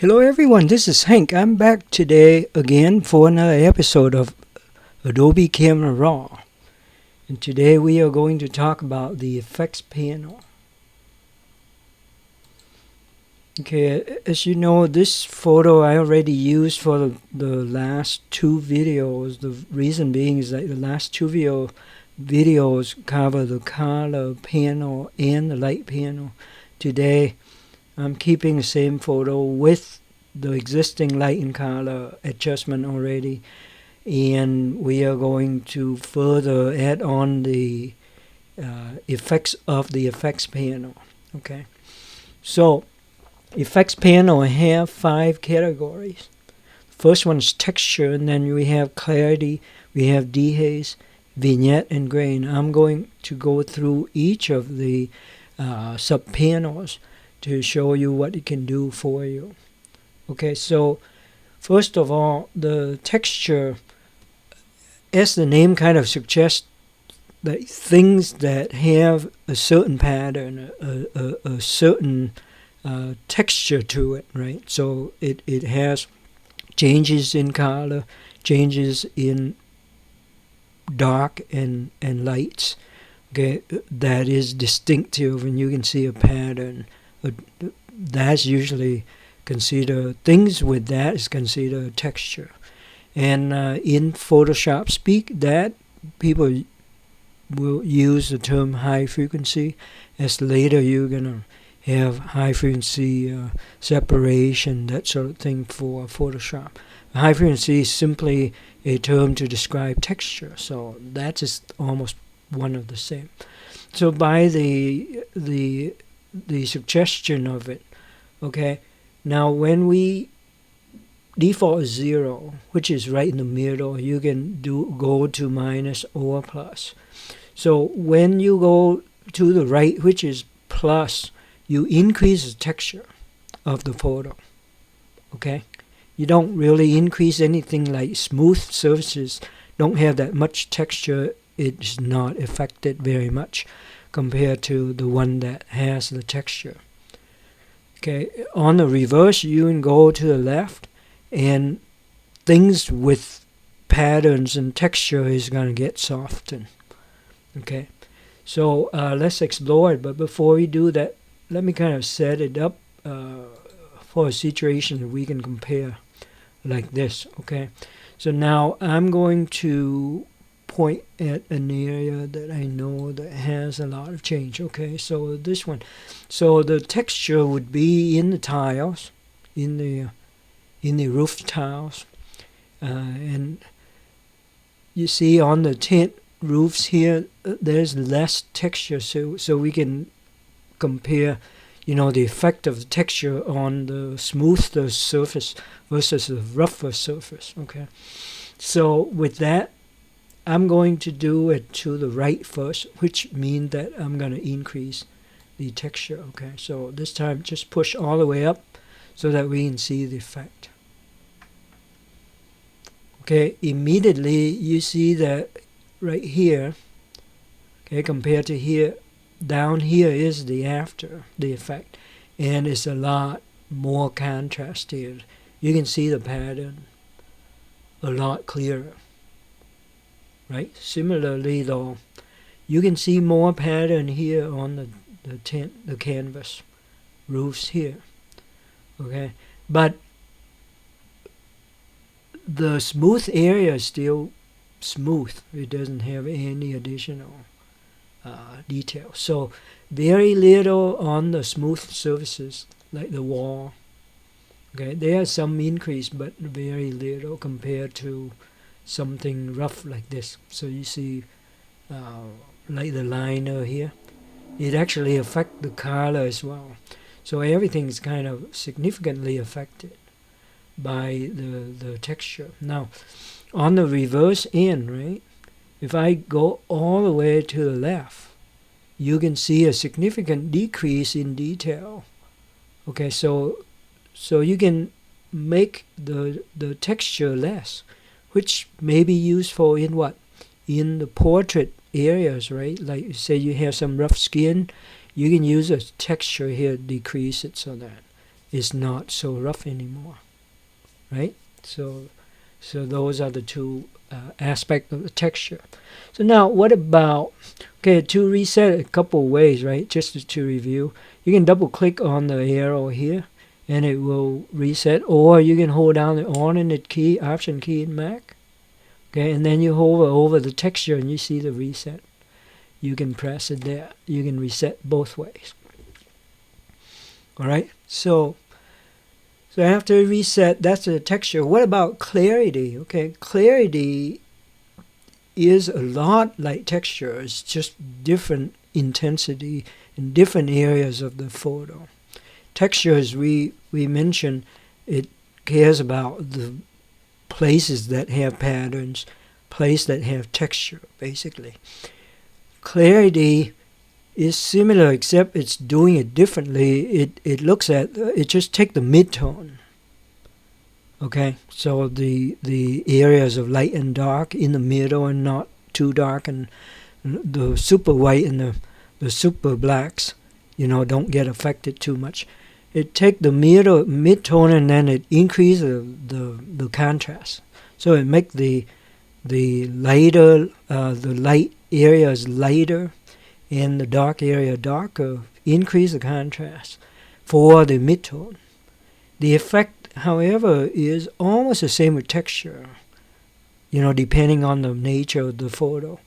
Hello everyone, this is Hank. I'm back today again for another episode of Adobe Camera Raw. And today we are going to talk about the effects panel. Okay, as you know, this photo I already used for the last two videos. The reason being is that the last two videos cover the color panel and the light panel. Today I'm keeping the same photo with the existing light and color adjustment already, and we are going to further add on the effects of the effects panel. Okay, so effects panel have 5 categories. First one is texture, and then we have clarity, we have dehaze, vignette, and grain. I'm going to go through each of the sub panels to show you what it can do for you. Okay, so first of all, the texture, as the name kind of suggests, that things that have a certain pattern, a certain texture to it, right? So it has changes in color, changes in dark and lights, okay, that is distinctive, and you can see a pattern. That's usually considered, things with that is considered texture. And in Photoshop speak, that people will use the term high frequency, as later you're going to have high frequency separation, that sort of thing for Photoshop. High frequency is simply a term to describe texture, so that is almost one of the same. So by the suggestion of it, okay, now when we default is 0, which is right in the middle, you can go to minus or plus. So when you go to the right, which is plus, you increase the texture of the photo. Okay, you don't really increase anything like smooth surfaces, don't have that much texture. It's not affected very much compared to the one that has the texture. Okay, on the reverse, you can go to the left, and things with patterns and texture is going to get softened. Okay, so let's explore it. But before we do that, let me kind of set it up for a situation that we can compare like this. Okay, so now I'm going to point at an area that I know that has a lot of change. Okay, so this one, so the texture would be in the tiles, in the roof tiles, and you see on the tint roofs here, there's less texture, so we can compare, you know, the effect of the texture on the smoother surface versus the rougher surface. Okay, so with that, I'm going to do it to the right first, which means that I'm going to increase the texture. Okay, so this time just push all the way up so that we can see the effect. Okay, immediately you see that right here, okay, compared to here, down here is the after, the effect, and it's a lot more contrast here. You can see the pattern a lot clearer. Right. Similarly, though, you can see more pattern here on the canvas roofs here. Okay, but the smooth area is still smooth. It doesn't have any additional detail. So very little on the smooth surfaces like the wall. Okay, there's some increase, but very little compared to something rough like this. So you see like the liner here, it actually affects the color as well. So everything is kind of significantly affected by the texture. Now on the reverse end, right, if I go all the way to the left, you can see a significant decrease in detail. Okay, so you can make the texture less, which may be useful in what? In the portrait areas, right? Like say you have some rough skin, you can use a texture here, decrease it so that is not so rough anymore, right? So those are the two aspects of the texture. So now what about, okay, to reset a couple ways, right? Just to review, you can double click on the arrow here and it will reset, or you can hold down the alternate key, option key in Mac, okay, and then you hover over the texture and you see the reset. You can press it there. You can reset both ways. All right, so after reset, that's the texture. What about clarity? Okay, clarity is a lot like texture. It's just different intensity in different areas of the photo. Texture, as we mentioned, it cares about the places that have patterns, places that have texture, basically. Clarity is similar, except it's doing it differently. It looks at, it just take the midtone. Okay, so the areas of light and dark in the middle and not too dark, and the super white and the super blacks, don't get affected too much. It take the midtone and then it increase the contrast. So it make the lighter, the light areas lighter and the dark area darker, increase the contrast for the midtone. The effect, however, is almost the same with texture, depending on the nature of the photo.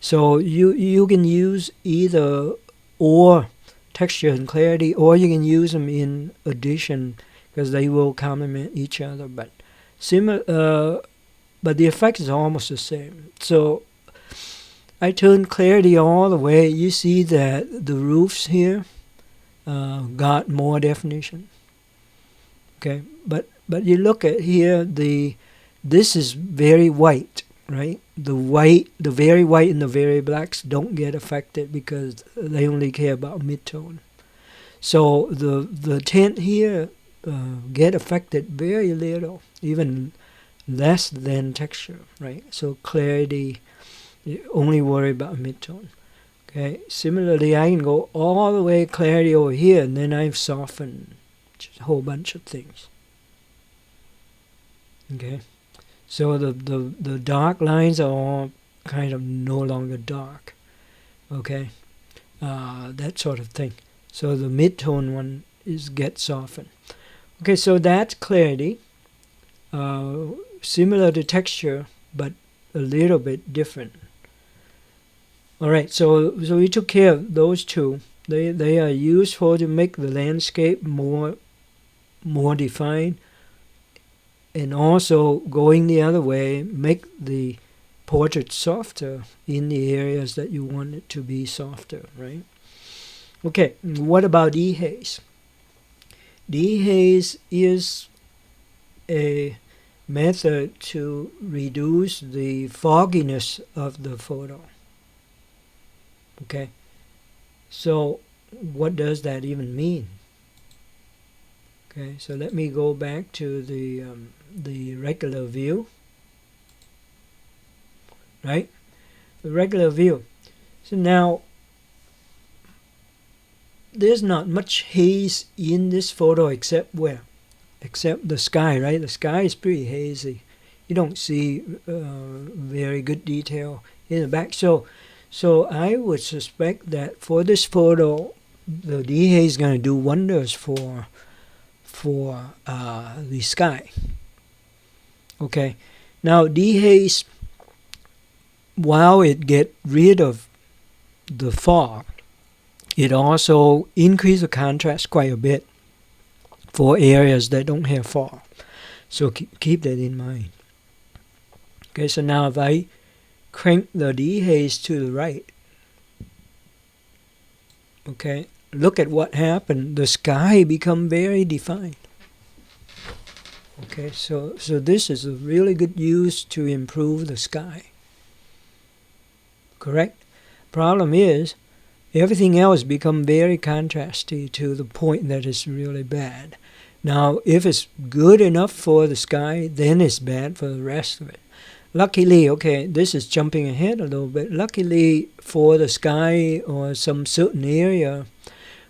So you can use either or texture and clarity, or you can use them in addition because they will complement each other. But but the effect is almost the same. So I turn clarity all the way. You see that the roofs here got more definition. Okay, but you look at here, this is very white, right? The very white and the very blacks don't get affected because they only care about midtone. So the tint here get affected very little, even less than texture, right? So clarity, you only worry about midtone. Okay. Similarly, I can go all the way clarity over here, and then I've softened a whole bunch of things. Okay. So the dark lines are all kind of no longer dark. Okay. That sort of thing. So the midtone one gets softened. Okay, so that's clarity. Similar to texture, but a little bit different. All right, so we took care of those two. They are useful to make the landscape more defined, and also going the other way, make the portrait softer in the areas that you want it to be softer, right? Okay, what about dehaze? Dehaze is a method to reduce the fogginess of the photo. Okay, so what does that even mean? Okay, so let me go back to the regular view, right? The regular view. So now, there's not much haze in this photo except where? Except the sky, right? The sky is pretty hazy. You don't see very good detail in the back. So I would suspect that for this photo, the dehaze is going to do wonders for the sky. Okay, now dehaze, while it get rid of the fog, it also increases the contrast quite a bit for areas that don't have fog. So keep that in mind. Okay, so now if I crank the dehaze to the right, okay, look at what happened. The sky become very defined. Okay, so this is a really good use to improve the sky. Correct? Problem is, everything else become very contrasty to the point that it's really bad. Now, if it's good enough for the sky, then it's bad for the rest of it. Luckily, okay, this is jumping ahead a little bit. Luckily for the sky or some certain area,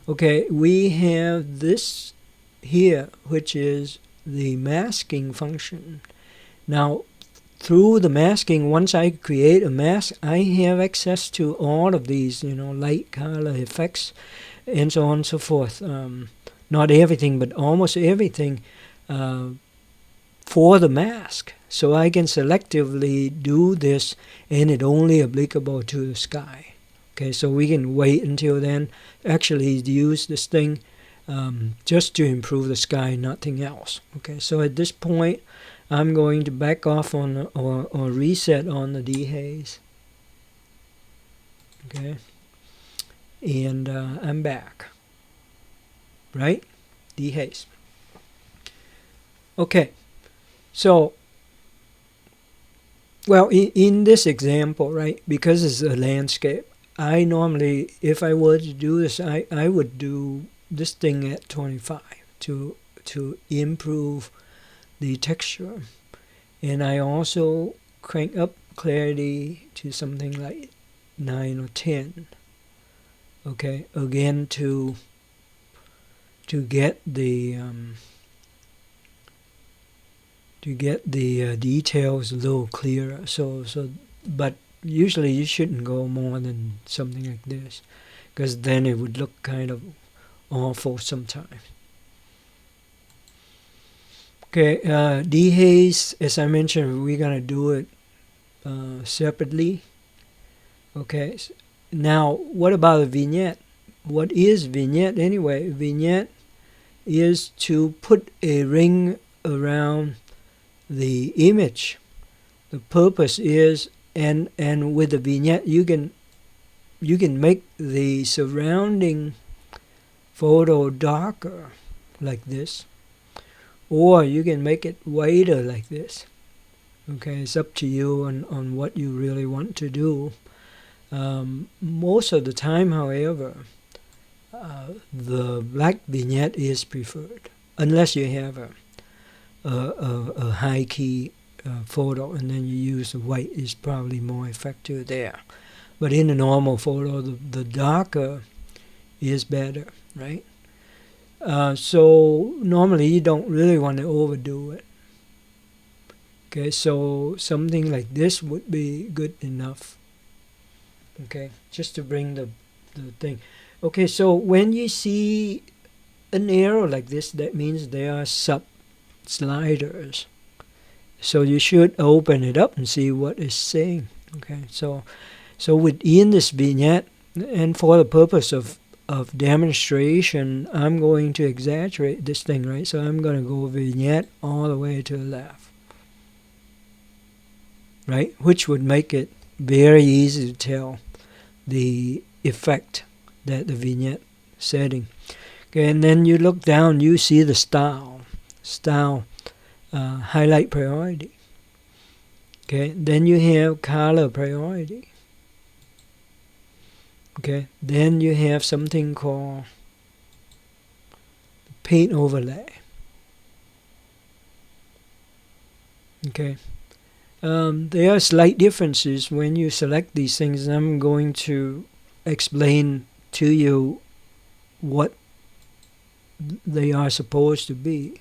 okay, we have this here, which is the masking function. Now, through the masking, once I create a mask, I have access to all of these, light, color, effects, and so on and so forth. Not everything, but almost everything for the mask. So I can selectively do this, and it only applicable to the sky. Okay, so we can wait until then, actually use this thing just to improve the sky, nothing else. Okay, so at this point, I'm going to back off on or reset on the dehaze. Okay, and I'm back. Right? Dehaze. Okay, so, well, in this example, right, because it's a landscape, I normally, if I were to do this, I would do this thing at 25 to improve the texture. And I also crank up clarity to something like 9 or 10. Okay, again to get the details a little clearer. So but usually you shouldn't go more than something like this, because then it would look kind of awful sometimes. Okay, dehaze, as I mentioned, we're going to do it separately. Okay, now what about a vignette? What is vignette anyway? Vignette is to put a ring around the image. The purpose is, and with the vignette, you can make the surrounding photo darker like this, or you can make it whiter like this. Okay, it's up to you on what you really want to do. Most of the time, however, the black vignette is preferred, unless you have a high key photo, and then you use the white is probably more effective there. But in a normal photo, the darker is better, right? So normally you don't really want to overdo it. Okay, so something like this would be good enough. Okay, just to bring the thing. Okay, so when you see an arrow like this, that means there are sub-sliders. So you should open it up and see what it's saying. Okay, so within this vignette, and for the purpose of demonstration, I'm going to exaggerate this thing, right? So I'm going to go vignette all the way to the left, right? Which would make it very easy to tell the effect that the vignette setting. Okay, and then you look down, you see the style, highlight priority. Okay, then you have color priority. Okay, then you have something called paint overlay. Okay, there are slight differences when you select these things. I'm going to explain to you what they are supposed to be.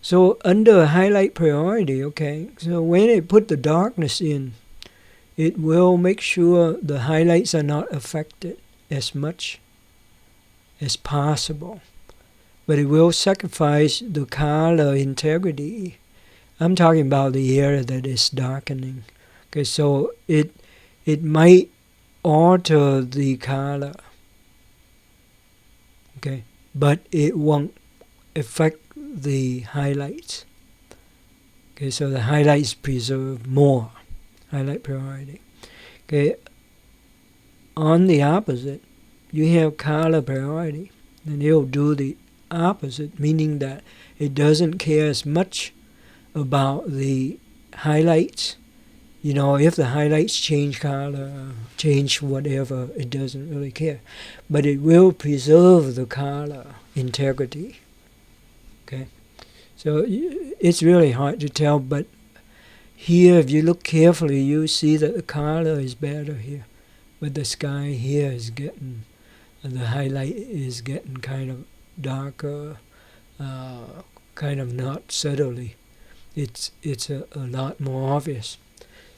So under highlight priority, okay, so when it put the darkness in, it will make sure the highlights are not affected as much as possible, but it will sacrifice the color integrity. I'm talking about the area that is darkening. Okay, so it might alter the color. Okay, but it won't affect the highlights. Okay, so the highlights preserve more. Highlight priority. Okay, on the opposite, you have color priority, and it'll do the opposite, meaning that it doesn't care as much about the highlights. You know, if the highlights change color, change whatever, it doesn't really care. But it will preserve the color integrity. Okay, so it's really hard to tell, but here, if you look carefully, you see that the color is better here, but the sky here is getting, the highlight is getting kind of darker, kind of not subtly. It's a lot more obvious.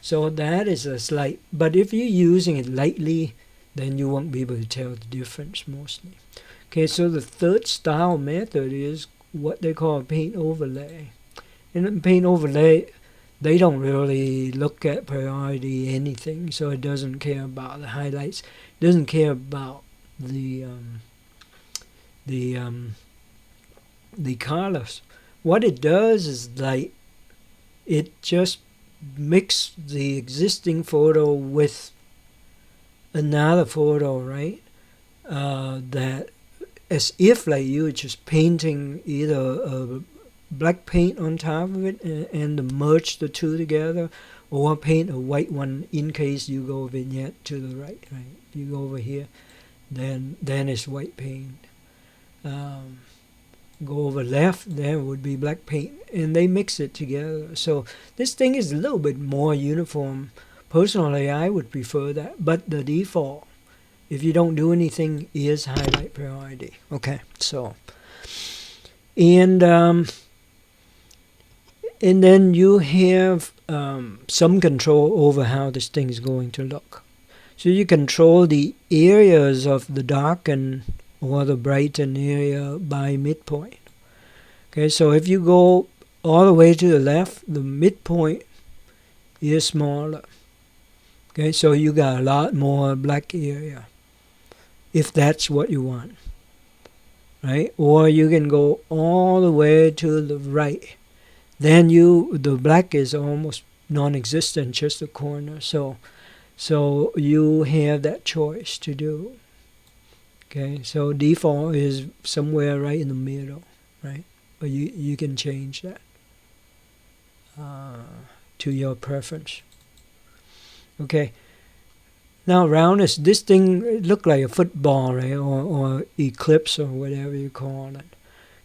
So that is a slight, but if you're using it lightly, then you won't be able to tell the difference mostly. Okay, so the third style method is what they call paint overlay. And in paint overlay, they don't really look at priority anything, so it doesn't care about the highlights, it doesn't care about the colors. What it does is like it just mix the existing photo with another photo, right? That as if like you were just painting either a black paint on top of it and merge the two together, or paint a white one in case you go vignette to the right. If you go over here, then it's white paint. Go over left, there would be black paint, and they mix it together. So this thing is a little bit more uniform. Personally, I would prefer that, but the default, if you don't do anything, is highlight priority. Okay, so and then you have some control over how this thing is going to look. So you control the areas of the darken or the brighten area by midpoint. Okay, so if you go all the way to the left, the midpoint is smaller. Okay, so you got a lot more black area, if that's what you want, right? Or you can go all the way to the right. Then the black is almost non-existent, just a corner. So you have that choice to do. Okay, so default is somewhere right in the middle, right? But you can change that to your preference. Okay. Now roundness, this thing look like a football, right? Or eclipse or whatever you call it.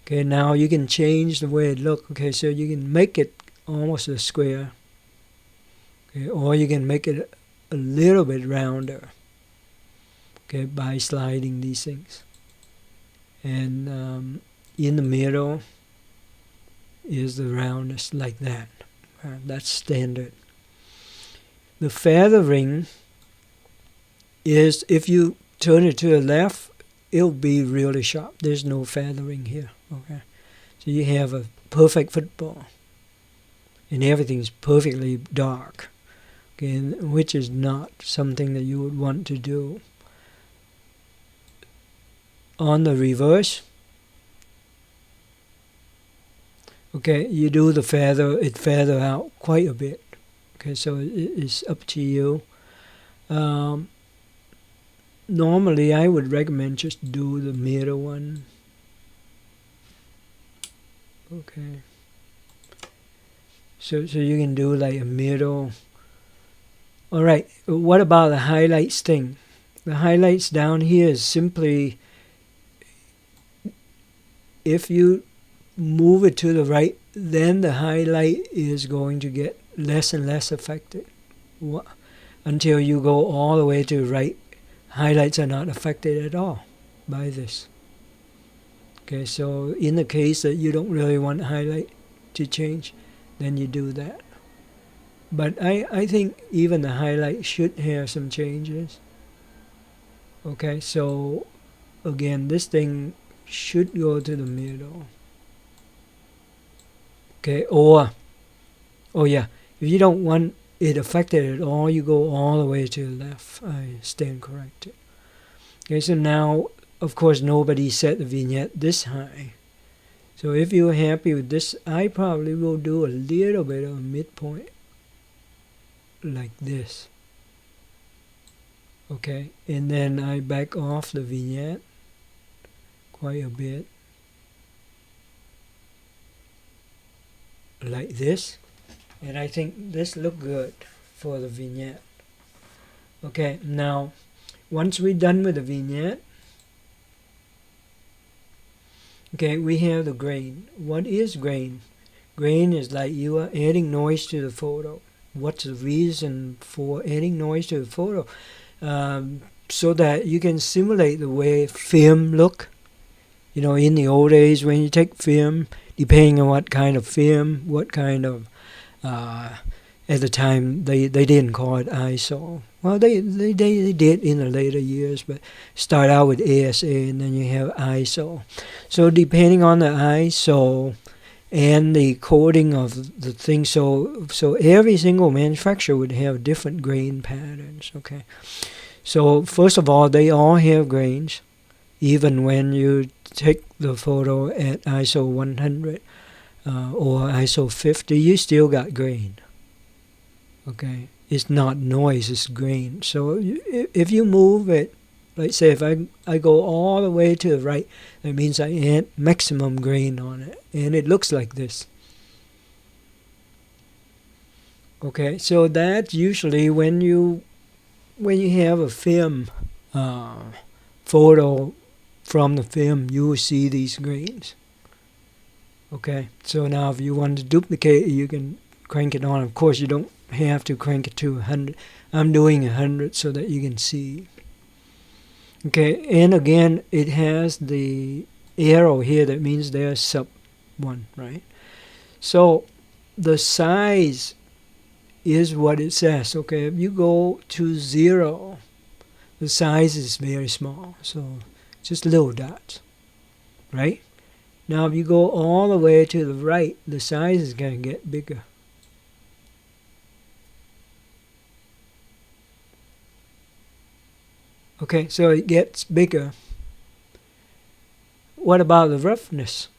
Okay, now you can change the way it looks. Okay, so you can make it almost a square. Okay, or you can make it a little bit rounder. Okay, by sliding these things. And in the middle is the roundness like that. That's standard. The feathering is, if you turn it to the left, it'll be really sharp. There's no feathering here. Okay, so you have a perfect football, and everything's perfectly dark. Okay, which is not something that you would want to do. On the reverse, okay, you do the feather, it feather out quite a bit. Okay, so it's up to you. Normally, I would recommend just do the middle one. Okay. So you can do like a middle. All right. What about the highlights thing? The highlights down here is simply, if you move it to the right, then the highlight is going to get less and less affected. Until you go all the way to the right, highlights are not affected at all by this. Okay, so in the case that you don't really want highlight to change, then you do that. But I think even the highlight should have some changes. Okay, so again, this thing should go to the middle. Okay, or, oh yeah, if you don't want it affected at all, you go all the way to the left. I stand corrected. Okay, so now, of course, nobody set the vignette this high. So if you're happy with this, I probably will do a little bit of a midpoint like this. Okay, and then I back off the vignette quite a bit. Like this. And I think this look good for the vignette. Okay, now once we're done with the vignette, okay, we have the grain. What is grain? Grain is like you are adding noise to the photo. What's the reason for adding noise to the photo? So that you can simulate the way film look in the old days when you take film, depending on what kind of film, what kind of, at the time they didn't call it ISO. Well, they did in the later years, but start out with ASA and then you have ISO. So depending on the ISO and the coding of the thing, so every single manufacturer would have different grain patterns. Okay, so first of all, they all have grains, even when you take the photo at ISO 100 or ISO 50, you still got grain. Okay, it's not noise, it's grain. So if you move it, like say if I go all the way to the right, that means I add maximum grain on it, and it looks like this. Okay, so that's usually when you have a film photo from the film, you will see these grains. Okay, so now if you want to duplicate it, you can crank it on. Of course, you don't have to crank it to 100. I'm doing 100 so that you can see. Okay, and again, it has the arrow here. That means there's sub 1, right? So the size is what it says. Okay, if you go to 0, the size is very small. So just little dots, right? Now if you go all the way to the right, the size is going to get bigger. Okay, so it gets bigger. What about the roughness?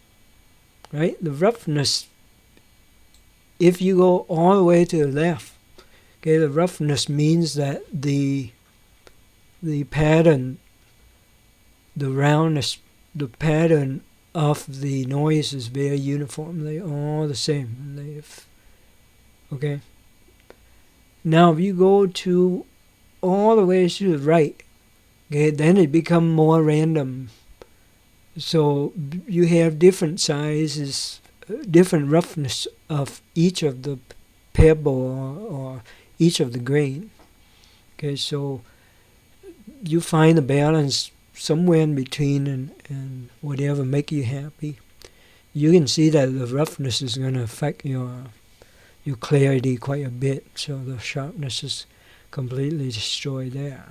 Right? The roughness, if you go all the way to the left, okay, the roughness means that the pattern, the roundness, the pattern of the noise is very uniform. They're all the same. Okay? Now if you go to all the way to the right, okay, then it becomes more random. So you have different sizes, different roughness of each of the pebble or each of the grain. Okay, so you find the balance somewhere in between and whatever make you happy. You can see that the roughness is going to affect your clarity quite a bit. So the sharpness is completely destroyed there.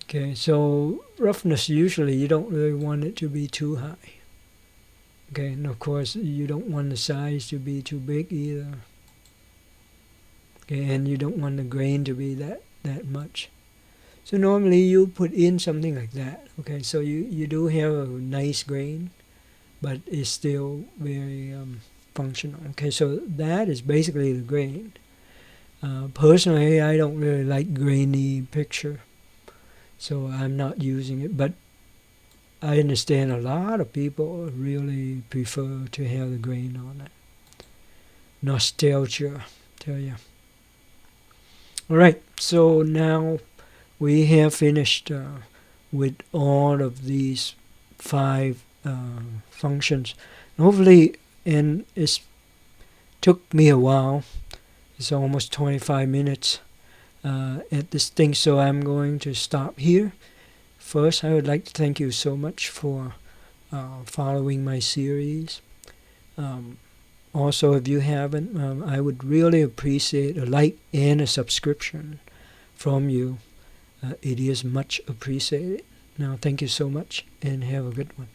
Okay, so roughness, usually you don't really want it to be too high. Okay, and of course you don't want the size to be too big either. Okay, and you don't want the grain to be that much. So normally you put in something like that. Okay, so you do have a nice grain, but it's still very functional. Okay, so that is basically the grain. Personally, I don't really like grainy picture, so I'm not using it, but I understand a lot of people really prefer to have the grain on it. Nostalgia, tell you. Alright, so now we have finished with all of these 5 functions. Hopefully, and it took me a while. It's almost 25 minutes at this thing, so I'm going to stop here. First, I would like to thank you so much for following my series. Also, if you haven't, I would really appreciate a like and a subscription from you. It is much appreciated. Now, thank you so much, and have a good one.